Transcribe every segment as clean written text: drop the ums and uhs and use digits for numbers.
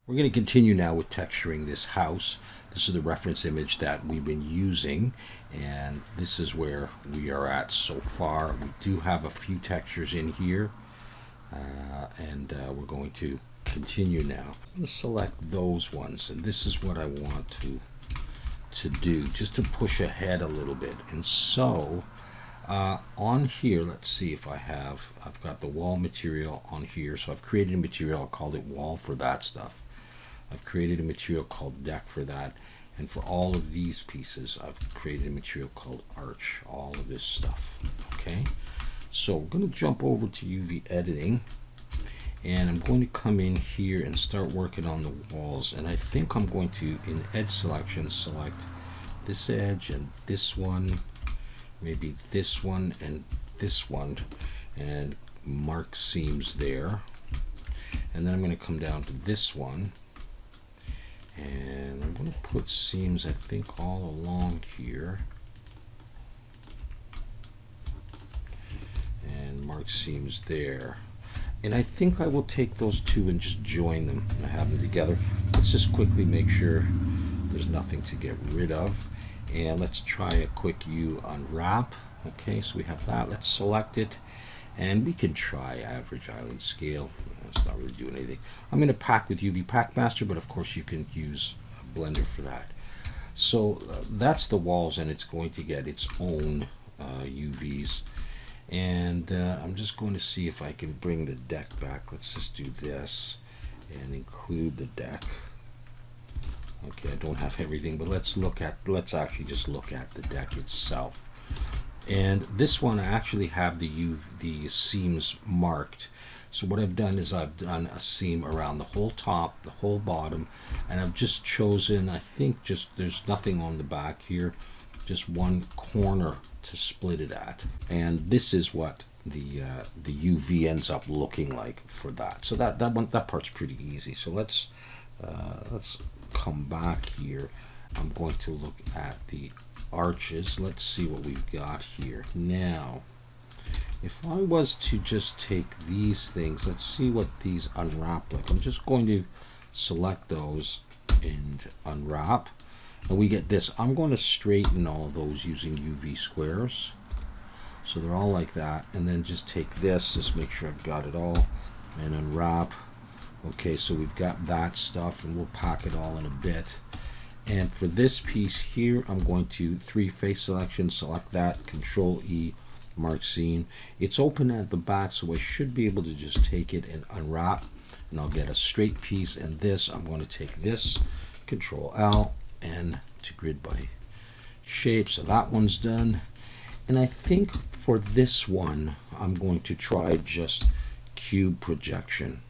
We're going to continue now with texturing this house. This is the reference image that we've been using, and this is where we are at so far. We do have a few textures in here, and we're going to continue now. I'm going to select those ones, and this is what I want to do, just to push ahead a little bit. And so on here, let's see if I've got the wall material on here. So I've created a material, I called it wall for that stuff. I've created a material called deck for that. And for all of these pieces, I've created a material called arch, all of this stuff. Okay, so we're going to jump over to UV editing, and I'm going to come in here and start working on the walls. And I think I'm going to, in edge selection, select this edge and this one, maybe this one and this one, and mark seams there. And then I'm going to come down to this one, and I'm going to put seams, I think, all along here, and mark seams there. And I think I will take those two and just join them and have them together. Let's just quickly make sure there's nothing to get rid of. And let's try a quick unwrap. Okay, so we have that. Let's select it, and we can try average island scale. It's not really doing anything. I'm going to pack with UV Pack Master, but of course you can use a blender for that. So that's the walls, and it's going to get its own UVs. And I'm just going to see if I can bring the deck back. Let's just do this and include the deck. Okay, I don't have everything, but let's actually just look at the deck itself. And this one, I actually have the seams marked. So what I've done is I've done a seam around the whole top, the whole bottom, and I've just chosen, I think, just there's nothing on the back here, just one corner to split it at. And this is what the UV ends up looking like for that. So that part's pretty easy. So let's come back here. I'm going to look at the arches. Let's see what we've got here. Now, if I was to just take these things, let's see what these unwrap like. I'm just going to select those and unwrap, and we get this. I'm going to straighten all those using UV squares, so they're all like that, and then just take this, just make sure I've got it all, and unwrap. Okay, so we've got that stuff, and we'll pack it all in a bit. And for this piece here, I'm going to 3 face selection, select that, Control E, mark seam. It's open at the back, so I should be able to just take it and unwrap, and I'll get a straight piece. And this, I'm going to take this, Control L, and to grid by shape. So that one's done. And I think for this one, I'm going to try just cube projection.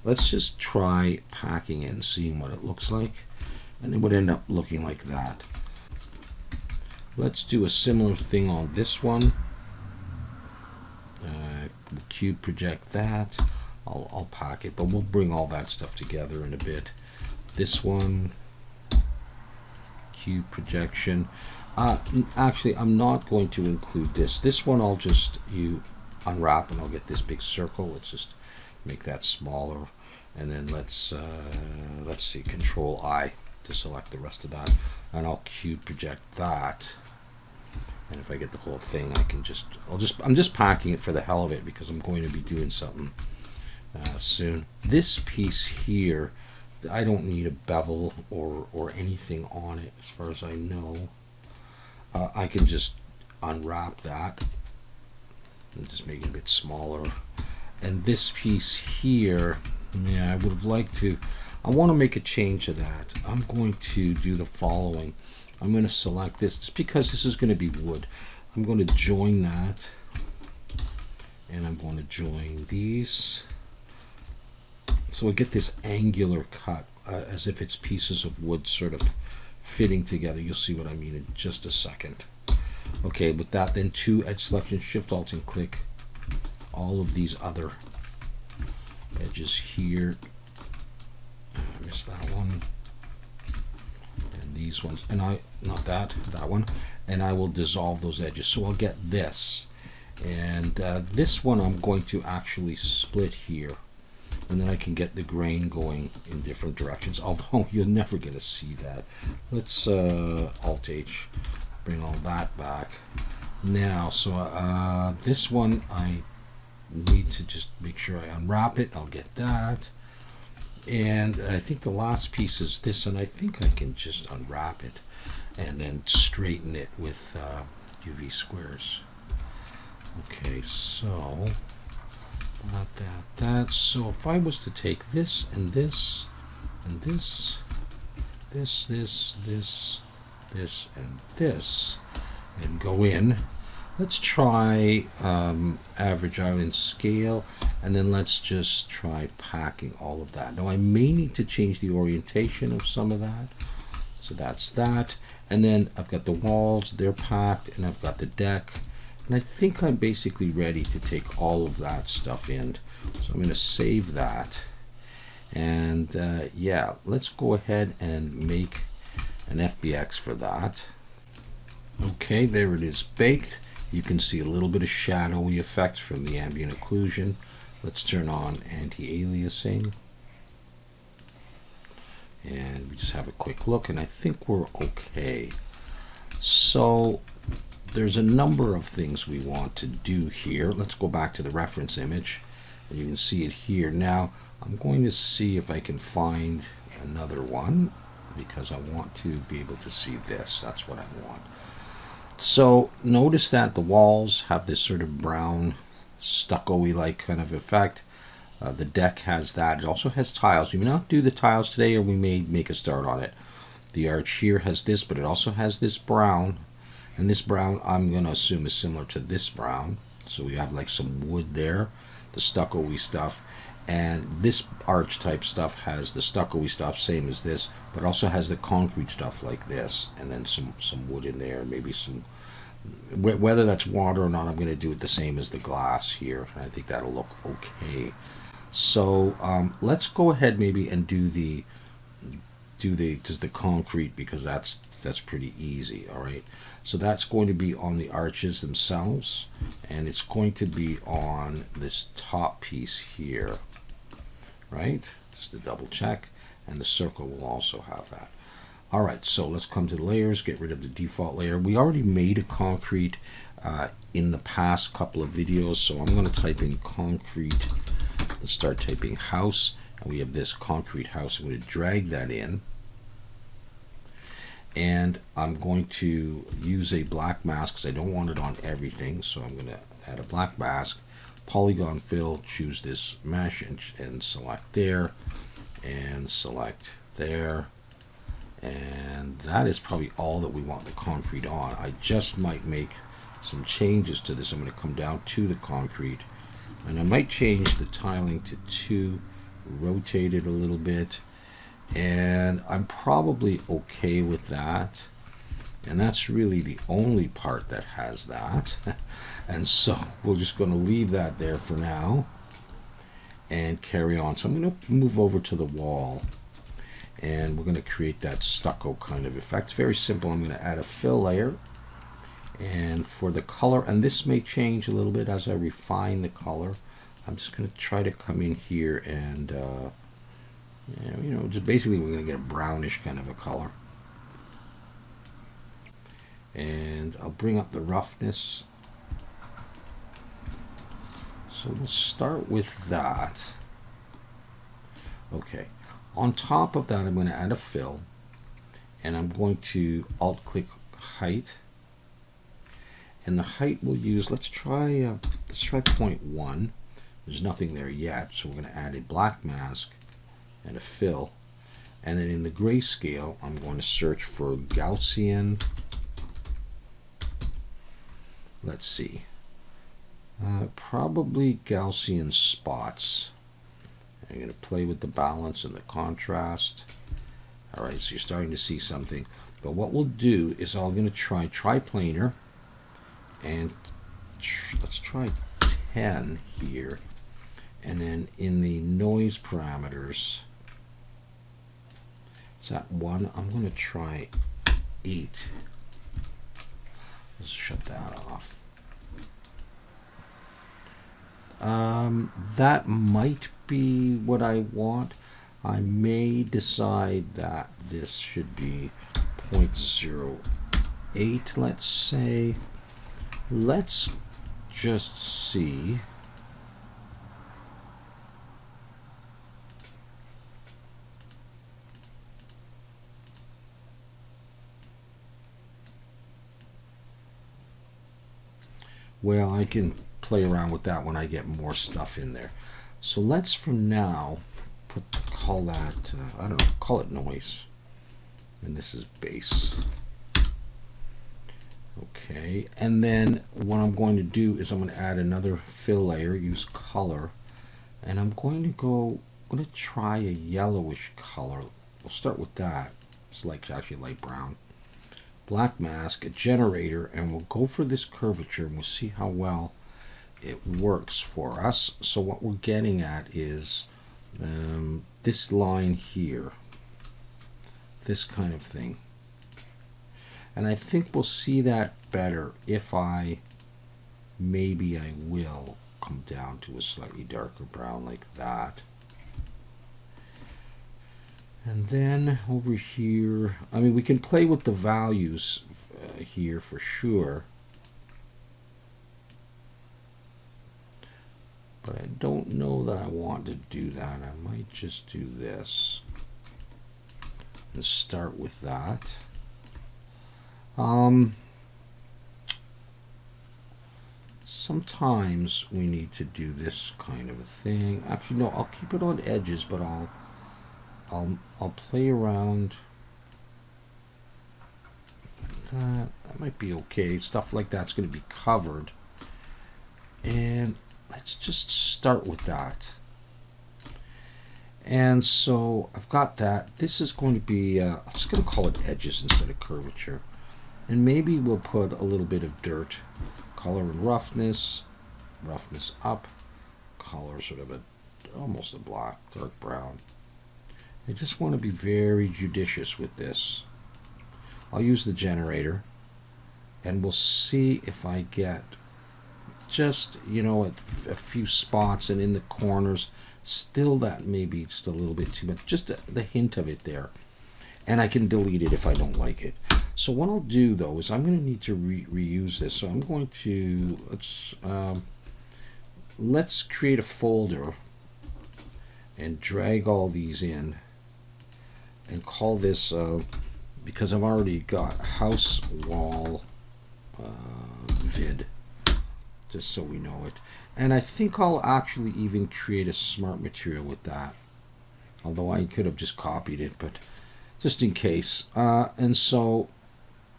Let's just try packing it and seeing what it looks like, and it would end up looking like that. Let's do a similar thing on this one. Cube project that. I'll pack it, but we'll bring all that stuff together in a bit. This one, cube projection. Actually, I'm not going to include this. This one I'll just unwrap, and I'll get this big circle. Let's just make that smaller, and then let's see, Control I to select the rest of that, and I'll cube project that. And if I get the whole thing, I can I'm just packing it for the hell of it, because I'm going to be doing something soon. This piece here, I don't need a bevel or anything on it, as far as I know. I can just unwrap that and just make it a bit smaller. And this piece here, yeah, I would have liked to, I want to make a change to that. I'm going to do the following. I'm going to select this, just because this is going to be wood. I'm going to join that, and I'm going to join these, so I get this angular cut, as if it's pieces of wood sort of fitting together. You'll see what I mean in just a second. Okay, with that, then 2 edge selection, Shift Alt and click all of these other edges here. I missed that one. These ones, and not that one, and I will dissolve those edges, so I'll get this. And this one I'm going to actually split here, and then I can get the grain going in different directions, although you're never going to see that. Let's Alt-H, bring all that back. Now, so this one I need to just make sure I unwrap it. I'll get that. And I think the last piece is this, and I think I can just unwrap it and then straighten it with UV squares. Okay, so that. So if I was to take this and this and this, this, and this, and go in, let's try average island scale, and then let's just try packing all of that. Now I may need to change the orientation of some of that. So that's that. And then I've got the walls, they're packed, and I've got the deck. And I think I'm basically ready to take all of that stuff in. So I'm going to save that. And yeah, let's go ahead and make an FBX for that. Okay, there it is baked. You can see a little bit of shadowy effect from the ambient occlusion. Let's turn on anti-aliasing. And we just have a quick look, and I think we're okay. So there's a number of things we want to do here. Let's go back to the reference image, and you can see it here. Now I'm going to see if I can find another one, because I want to be able to see this. That's what I want. So notice that the walls have this sort of brown stucco-y like kind of effect. The deck has that. It also has tiles. We may not do the tiles today, or we may make a start on it. The arch here has this, but it also has this brown. And this brown, I'm going to assume, is similar to this brown. So we have like some wood there, the stucco-y stuff. And this arch type stuff has the stucco-y stuff, same as this, but also has the concrete stuff like this. And then some wood in there, maybe some... Whether that's water or not, I'm going to do it the same as the glass here. And I think that'll look okay. So let's go ahead maybe and do the concrete, because that's pretty easy. All right, so that's going to be on the arches themselves, and it's going to be on this top piece here, right? Just to double check, and the circle will also have that. All right, so let's come to the layers, get rid of the default layer. We already made a concrete in the past couple of videos, so I'm going to type in concrete. Let's start typing house, and we have this concrete house. I'm going to drag that in, and I'm going to use a black mask because I don't want it on everything. So I'm going to add a black mask, polygon fill, choose this mesh, and select there, and select there. And that is probably all that we want the concrete on. I just might make some changes to this. I'm going to come down to the concrete, and I might change the tiling to 2, rotate it a little bit, and I'm probably okay with that. And that's really the only part that has that. And so we're just going to leave that there for now and carry on. So I'm going to move over to the wall, and we're going to create that stucco kind of effect. Very simple. I'm going to add a fill layer, and for the color, and this may change a little bit as I refine the color, I'm just going to try to come in here and you know, just basically we're going to get a brownish kind of a color. And I'll bring up the roughness. So we'll start with that. Okay, on top of that I'm going to add a fill, and I'm going to alt click height, and the height we'll use, let's try 0.1. There's nothing there yet, so we're going to add a black mask and a fill, and then in the grayscale I'm going to search for Gaussian. Let's see, probably Gaussian spots. I'm going to play with the balance and the contrast. All right, so you're starting to see something. But what we'll do is I'm going to try triplanar, and let's try 10 here. And then in the noise parameters, it's at 1. I'm going to try 8. Let's shut that off. That might be what I want. I may decide that this should be 0.08, let's say. Let's just see. Well, I can play around with that when I get more stuff in there. So let's, for now, call that, I don't know, call it noise. And this is bass. Okay, and then what I'm going to do is I'm going to add another fill layer, use color, and I'm going to try a yellowish color. We'll start with that. It's like actually light brown. Black mask, a generator, and we'll go for this curvature and we'll see how well it works for us. So what we're getting at is this line here, this kind of thing. And I think we'll see that better if maybe I will come down to a slightly darker brown like that. And then over here, I mean, we can play with the values here for sure. But I don't know that I want to do that. I might just do this and start with that. Sometimes we need to do this kind of a thing. Actually, no, I'll keep it on edges, but I'll play around like that. That might be okay. Stuff like that's going to be covered. And let's just start with that. And so I've got that. This is going to be, I'm just going to call it edges instead of curvature. And maybe we'll put a little bit of dirt. Color and roughness up. Color sort of almost a black, dark brown. I just want to be very judicious with this. I'll use the generator and we'll see if I get just, you know, a few spots and in the corners, still that maybe just a little bit too much, just the hint of it there. And I can delete it if I don't like it. So what I'll do though is I'm going to need to reuse this. So I'm going to, let's create a folder and drag all these in and call this, because I've already got house wall vid, just so we know it. And I think I'll actually even create a smart material with that, although I could have just copied it, but just in case. And so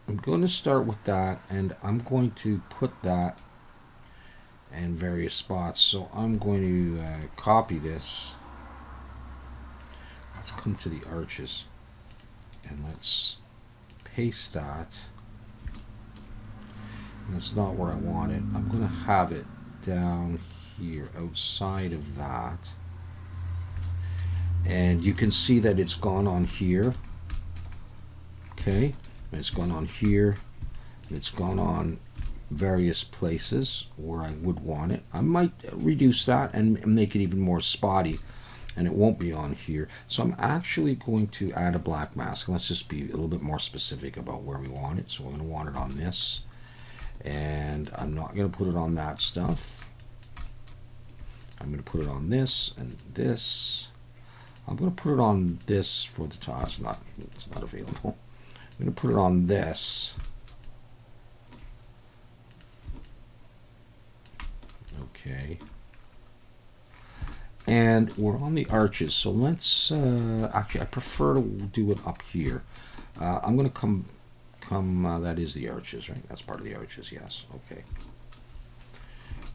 I'm going to start with that, and I'm going to put that in various spots. So I'm going to copy this. Let's come to the arches and let's paste that. And that's not where I want it. I'm going to have it down here outside of that. And you can see that it's gone on here. Okay, and it's gone on here. And it's gone on various places where I would want it. I might reduce that and make it even more spotty, and it won't be on here. So I'm actually going to add a black mask. Let's just be a little bit more specific about where we want it. So we're going to want it on this, and I'm not going to put it on that stuff. I'm going to put it on this and this. I'm going to put it on this for the top. It's not available. I'm going to put it on this. Okay. And we're on the arches, so let's actually I prefer to do it up here. I'm going to come that is the arches, right? That's part of the arches, yes. Okay.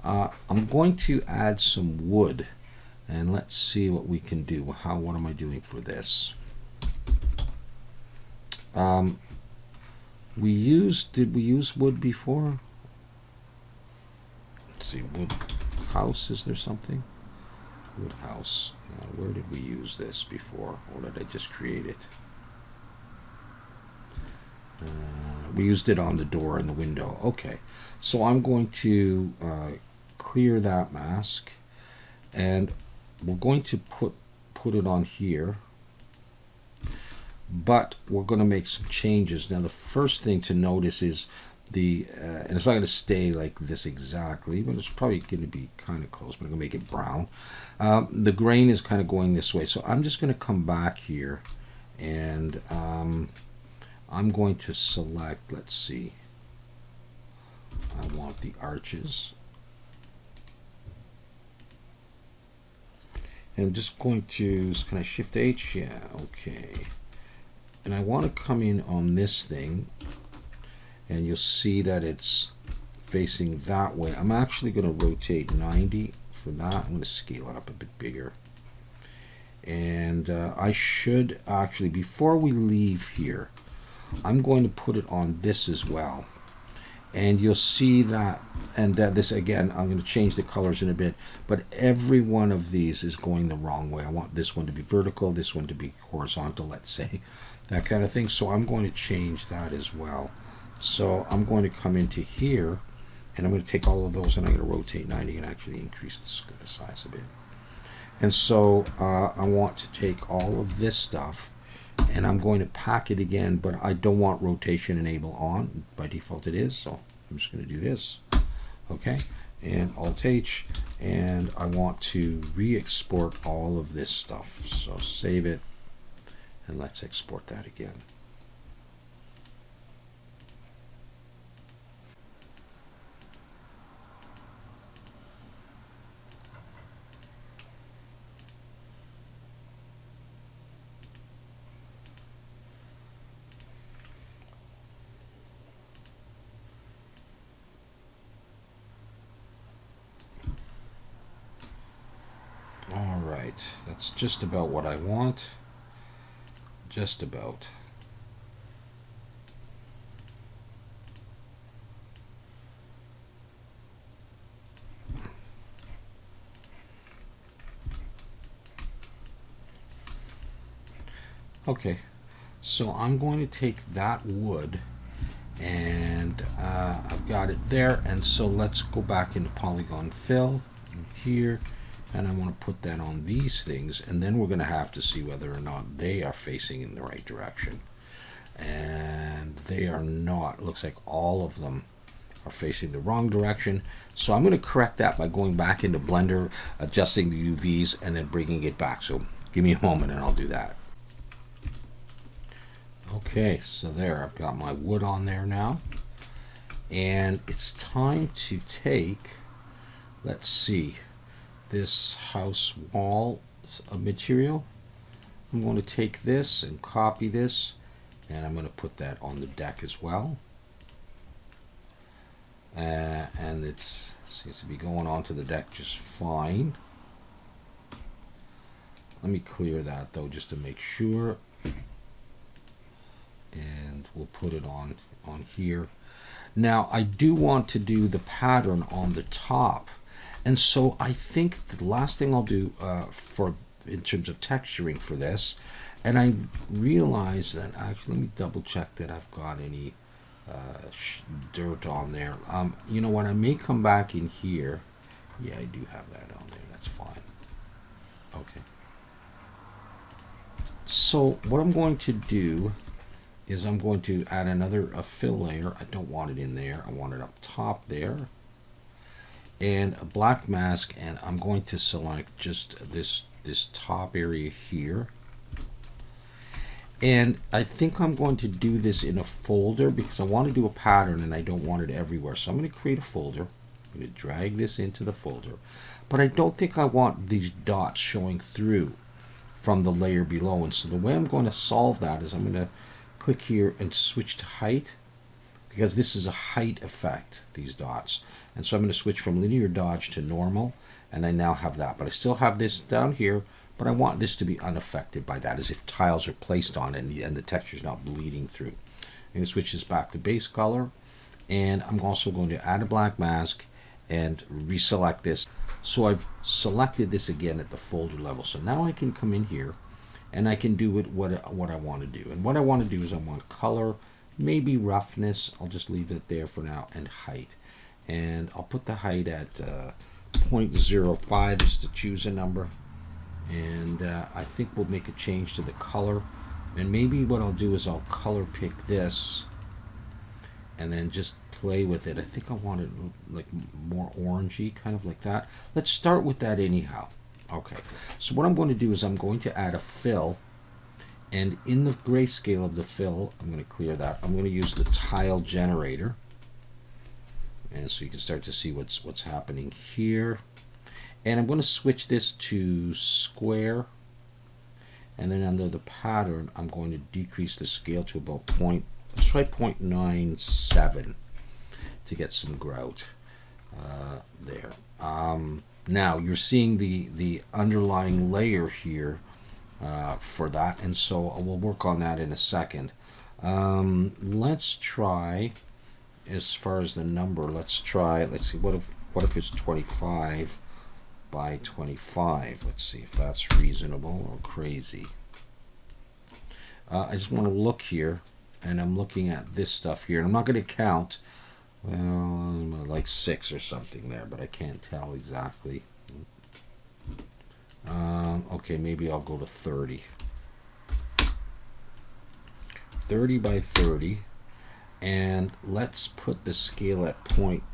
I'm going to add some wood, and let's see what we can do. What am I doing for this? Did we use wood before? Let's see, wood house, is there something? Wood house. Where did we use this before, or did I just create it? We used it on the door and the window. Okay, so I'm going to clear that mask, and we're going to put it on here, but we're going to make some changes. Now the first thing to notice is and it's not going to stay like this exactly, but it's probably going to be kind of close, but I'm going to make it brown. The grain is kind of going this way, so I'm just going to come back here, and I'm going to select, let's see, I want the arches. And I'm just going to, can I shift H? Yeah, okay. And I want to come in on this thing, and you'll see that it's facing that way. I'm actually going to rotate 90 for that. I'm going to scale it up a bit bigger. And I should actually, before we leave here, I'm going to put it on this as well. And you'll see that, and this again, I'm going to change the colors in a bit, but every one of these is going the wrong way. I want this one to be vertical, this one to be horizontal, let's say, that kind of thing. So I'm going to change that as well. So I'm going to come into here, and I'm going to take all of those, and I'm going to rotate 90 and actually increase the size a bit. And so I want to take all of this stuff, and I'm going to pack it again, but I don't want rotation enable on. By default it is, so I'm just going to do this. Okay, and Alt H, and I want to re-export all of this stuff. So save it, and let's export that again. Alright, that's just about what I want. Just about. Okay, so I'm going to take that wood, and I've got it there, and so let's go back into polygon fill here, and I want to put that on these things, and then we're going to have to see whether or not they are facing in the right direction. And they are not. It looks like all of them are facing the wrong direction. So I'm going to correct that by going back into Blender, adjusting the UVs, and then bringing it back. So give me a moment and I'll do that. Okay, so there, I've got my wood on there now. And it's time to take, let's see, this house wall material. I'm going to take this and copy this, and I'm going to put that on the deck as well. And it seems to be going onto the deck just fine. Let me clear that though, just to make sure. And we'll put it on here. Now I do want to do the pattern on the top, and so I think the last thing I'll do in terms of texturing for this, and I realize that actually, let me double check that I've got any dirt on there. You know what, I may come back in here. Yeah, I do have that on there, that's fine. Okay, so what I'm going to do is I'm going to add another fill layer. I don't want it in there, I want it up top there, and a black mask, and I'm going to select just this top area here. And I think I'm going to do this in a folder because I want to do a pattern and I don't want it everywhere. So I'm going to create a folder. I'm going to drag this into the folder, but I don't think I want these dots showing through from the layer below. And so the way I'm going to solve that is I'm going to click here and switch to height, because this is a height effect, these dots. And so I'm going to switch from linear dodge to normal, and I now have that. But I still have this down here, but I want this to be unaffected by that, as if tiles are placed on it and the texture is not bleeding through. I'm going to switch this back to base color, and I'm also going to add a black mask and reselect this. So I've selected this again at the folder level. So now I can come in here and I can do it what I want to do. And what I want to do is I want color, maybe roughness, I'll just leave it there for now, and height. And I'll put the height at 0.05 just to choose a number. And I think we'll make a change to the color. And maybe what I'll do is I'll color pick this and then just play with it. I think I want it like more orangey, kind of like that. Let's start with that anyhow. Okay, so what I'm going to do is I'm going to add a fill, and in the grayscale of the fill, I'm going to clear that. I'm going to use the tile generator, and so you can start to see what's happening here. And I'm going to switch this to square, and then under the pattern, I'm going to decrease the scale to about let's try 0.97 to get some grout there. Now you're seeing the underlying layer here for that, and so we'll work on that in a second. Let's try, as far as the number, let's see, what if it's 25 by 25? Let's see if that's reasonable or crazy. I just want to look here, and I'm looking at this stuff here. I'm not going to count. Well, like 6 or something there, but I can't tell exactly. Okay, maybe I'll go to 30. 30 by 30. And let's put the scale at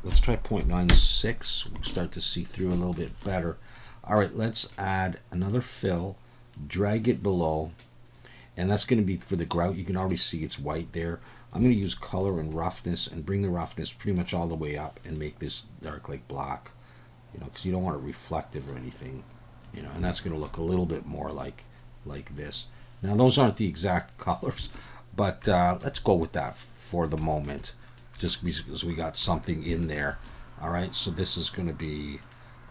let's try 0.96. We'll start to see through a little bit better. All right, let's add another fill, drag it below, and that's going to be for the grout. You can already see it's white there. I'm going to use color and roughness and bring the roughness pretty much all the way up and make this dark like black, because you don't want it reflective or anything, and that's going to look a little bit more like this. Now those aren't the exact colors, but let's go with that for the moment, just because we got something in there. All right, so this is going to be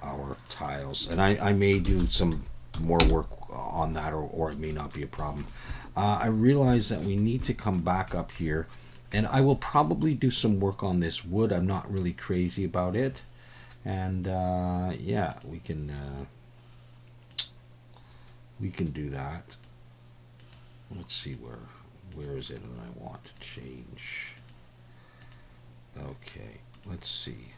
our tiles, and I may do some more work on that, or it may not be a problem. I realize that we need to come back up here, and I will probably do some work on this wood. I'm not really crazy about it, and yeah, we can do that. Let's see where is it that I want to change. Okay, let's see.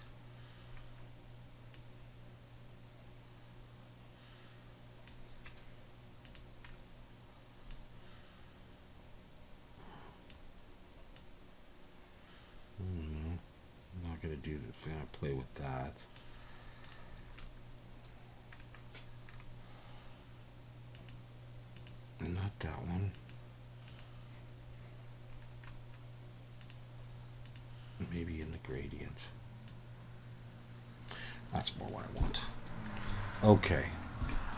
I'm not going to do this. I'm going to play with that. Not that one. Maybe in the gradient. That's more what I want. Okay.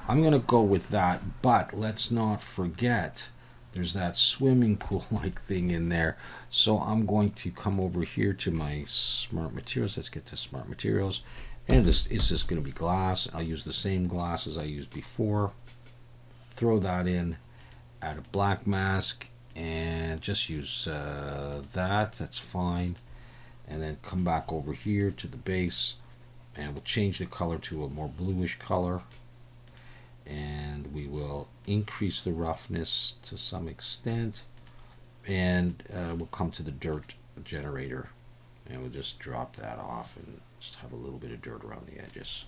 I'm going to go with that, but let's not forget there's that swimming pool like thing in there. So I'm going to come over here to my smart materials. Let's get to smart materials. And this is just going to be glass. I'll use the same glass as I used before. Throw that in. Add a black mask and just use that's fine. And then come back over here to the base, and we'll change the color to a more bluish color, and we will increase the roughness to some extent, and we'll come to the dirt generator, and we'll just drop that off and just have a little bit of dirt around the edges.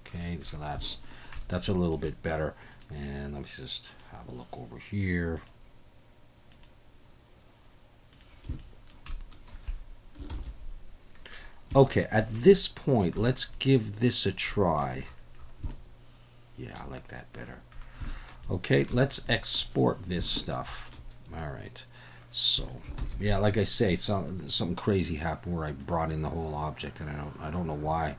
Okay, so that's a little bit better. And let me just have a look over here. Okay, at this point, let's give this a try. Yeah, I like that better. Okay, let's export this stuff. All right. So, yeah, like I say, something crazy happened where I brought in the whole object, and I don't know why.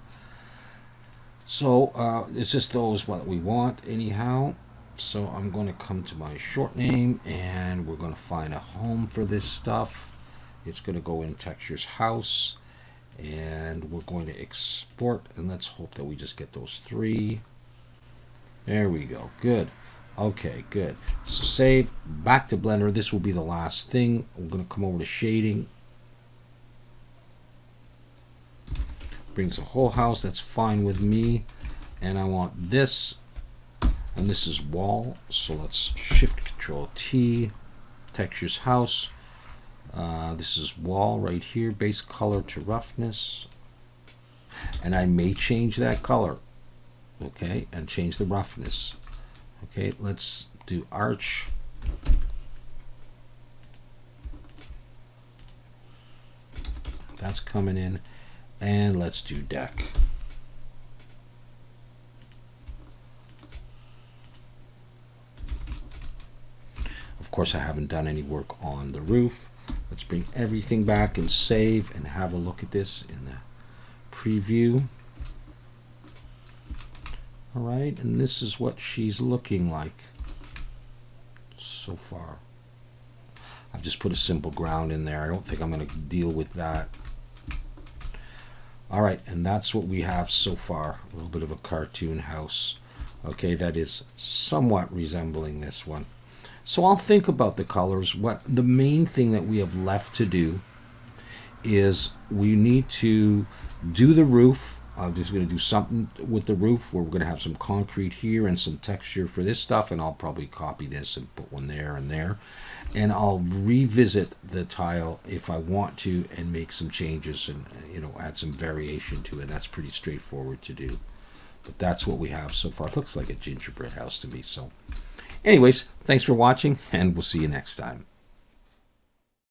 So it's just those what we want anyhow. So I'm going to come to my short name, and we're going to find a home for this stuff. It's going to go in textures house, and we're going to export, and let's hope that we just get those 3. There we go. Good. Okay, good. So save, back to Blender. This will be the last thing. I'm going to come over to shading. Brings the whole house. That's fine with me. And I want this, and this is wall. So let's Shift Control T, textures house. This is wall right here. Base color to roughness, and I may change that color. Okay, and change the roughness. Okay, let's do arch. That's coming in. And let's do deck. Of course, I haven't done any work on the roof. Let's bring everything back and save and have a look at this in the preview. All right, and this is what she's looking like so far. I've just put a simple ground in there. I don't think I'm going to deal with that. All right, and that's what we have so far. A little bit of a cartoon house. Okay, that is somewhat resembling this one. So I'll think about the colors. What the main thing that we have left to do is we need to do the roof. I'm just going to do something with the roof where we're going to have some concrete here and some texture for this stuff, and I'll probably copy this and put one there and there. And I'll revisit the tile if I want to and make some changes and, you know, add some variation to it. That's pretty straightforward to do. But that's what we have so far. It looks like a gingerbread house to me. So anyways, thanks for watching, and we'll see you next time.